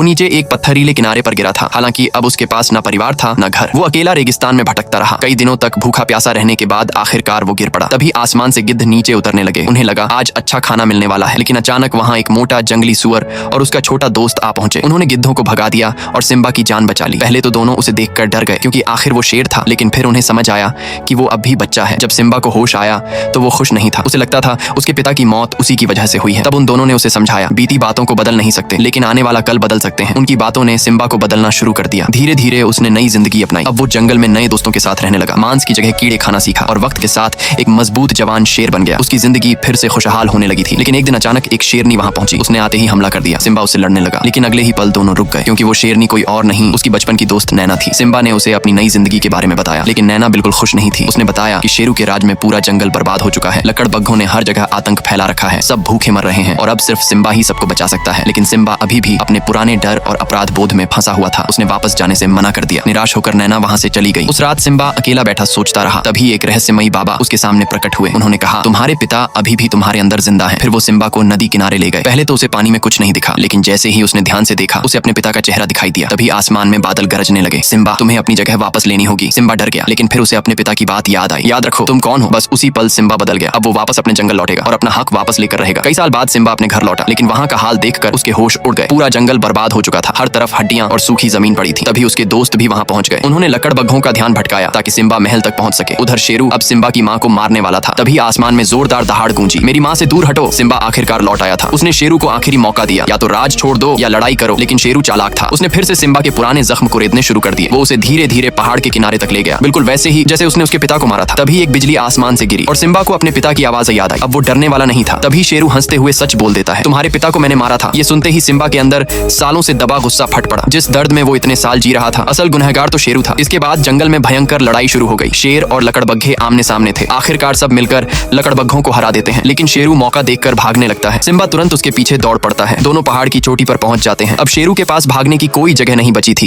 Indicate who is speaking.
Speaker 1: नीचे एक पत्थरीले किनारे पर गिरा था। हालांकि अब उसके पास न परिवार था न घर। वो अकेला रेगिस्तान में भटकता रहा। कई दिनों तक भूखा प्यासा रहने के बाद आखिरकार वो गिर पड़ा। तभी आसमान से गिद्ध नीचे उतरने लगे। उन्हें लगा आज अच्छा खाना मिलने वाला है, लेकिन अचानक वहाँ एक मोटा जंगली सुअर और उसका छोटा दोस्त आ पहुंचे। उन्होंने गिद्धों को भगा दिया और सिम्बा की जान बचा ली। पहले तो दोनों उसे देखकर डर गए, क्योंकि आखिर वो शेर था, लेकिन फिर उन्हें समझ आया कि वो अब भी बच्चा है। जब सिम्बा को होश आया तो वो खुश नहीं था। उसे लगता था उसके पिता की मौत उसी की वजह से हुई है। तब उन दोनों ने उसे समझाया, बीती बातों को बदल नहीं सकते, लेकिन आने वाला कल बदल सकते हैं। उनकी बातों ने सिम्बा को बदलना शुरू कर दिया। धीरे धीरे उसने नई जिंदगी अपनाई। अब वो जंगल में नए दोस्तों के साथ रहने लगा, मांस की जगह कीड़े खाना सीखा और वक्त के साथ एक मजबूत जवान शेर बन गया। उसकी जिंदगी फिर से खुशहाल होने लगी थी। लेकिन एक दिन अचानक एक शेरनी वहां पहुंची। उसने आते ही हमला कर दिया। सिम्बा उससे लड़ने लगा, लेकिन अगले ही पल दोनों रुक गए, क्योंकि वो शेरनी कोई और नहीं, उसकी बचपन की दोस्त नैना थी। सिम्बा ने उसे अपनी नई जिंदगी के बारे में बताया, लेकिन नैना बिल्कुल खुश नहीं थी। उसने बताया कि शेरू के राज में पूरा जंगल बर्बाद हो चुका है। लकड़बग्घों ने हर जगह आतंक फैला रखा है, सब भूखे मर रहे हैं और अब सिर्फ सिम्बा ही सबको बचा सकता है। लेकिन सिम्बा अभी भी अपने पुराने डर और अपराध बोध में फंसा हुआ था। उसने वापस जाने से मना कर दिया। निराश होकर नैना वहां से चली गई। उस रात सिम्बा अकेला बैठा सोचता रहा। तभी एक रहस्यमयी बाबा उसके सामने प्रकट हुए। उन्होंने कहा, तुम्हारे पिता अभी भी तुम्हारे अंदर जिंदा है। फिर वो सिम्बा को नदी किनारे ले गए। पहले तो उसे पानी में कुछ नहीं दिखा, लेकिन जैसे ही उसने ध्यान से देखा, उसे अपने पिता का चेहरा दिखाई दिया। तभी आसमान में बादल गरजने लगे। सिम्बा, तुम्हें अपनी जगह वापस लेनी होगी। सिम्बा डर गया, लेकिन फिर उसे अपने पिता की बात याद आई। याद रखो तुम कौन हो। बस उसी पल सिम्बा बदल गया। अब वो वापस अपने जंगल लौटेगा और अपना हक वापस लेकर रहेगा। कई साल बाद सिम्बा अपने घर लौटा, लेकिन वहाँ का हाल देखकर उसके होश उड़ गए। पूरा जंगल बर्बाद हो चुका था। हर तरफ हड्डियां और सूखी जमीन पड़ी थी। तभी उसके दोस्त भी वहाँ पहुंच गए। उन्होंने लकड़बग्घों का ध्यान भटकाया ताकि सिम्बा महल तक पहुंच सके। उधर शेरू अब सिम्बा की माँ को मारने वाला था। तभी आसमान में जोरदार दहाड़ गूंजी। मेरी माँ से दूर हटो। सिम्बा आखिरकार लौट आया था। उसने शेरू को आखिरी मौका दिया, या तो राज छोड़ दो या लड़ाई करो। लेकिन शेरू चालाक था। उसने फिर से सिम्बा के पुराने जख्म कुरेदने शुरू कर दिए। वो उसे धीरे धीरे पहाड़ के किनारे तक ले गया, बिल्कुल वैसे ही जैसे उसने उसके पिता को मारा था। तभी एक बिजली आसमान से गिरी और सिम्बा को अपने पिता की आवाज याद आई। अब वो डरने वाला नहीं था। तभी शेरू हंसते हुए सच बोल देता है, तुम्हारे पिता को मैंने मारा था। ये सुनते ही सिम्बा के अंदर सालों से दबा गुस्सा फट पड़ा। जिस दर्द में वो इतने साल जी रहा था, असल गुनहगार तो शेरू था। इसके बाद जंगल में भयंकर लड़ाई शुरू हो गई। शेर और लकड़बग्घे आमने सामने थे। आखिरकार सब मिलकर लकड़बग्घों को हरा देते हैं, लेकिन शेरू मौका देखकर भागने लगता है। सिम्बा तुरंत उसके पीछे दौड़ पड़ता है। दोनों पहाड़ की चोटी पर पहुंच जाते हैं। अब शेरू के पास भागने की कोई जगह नहीं बची थी।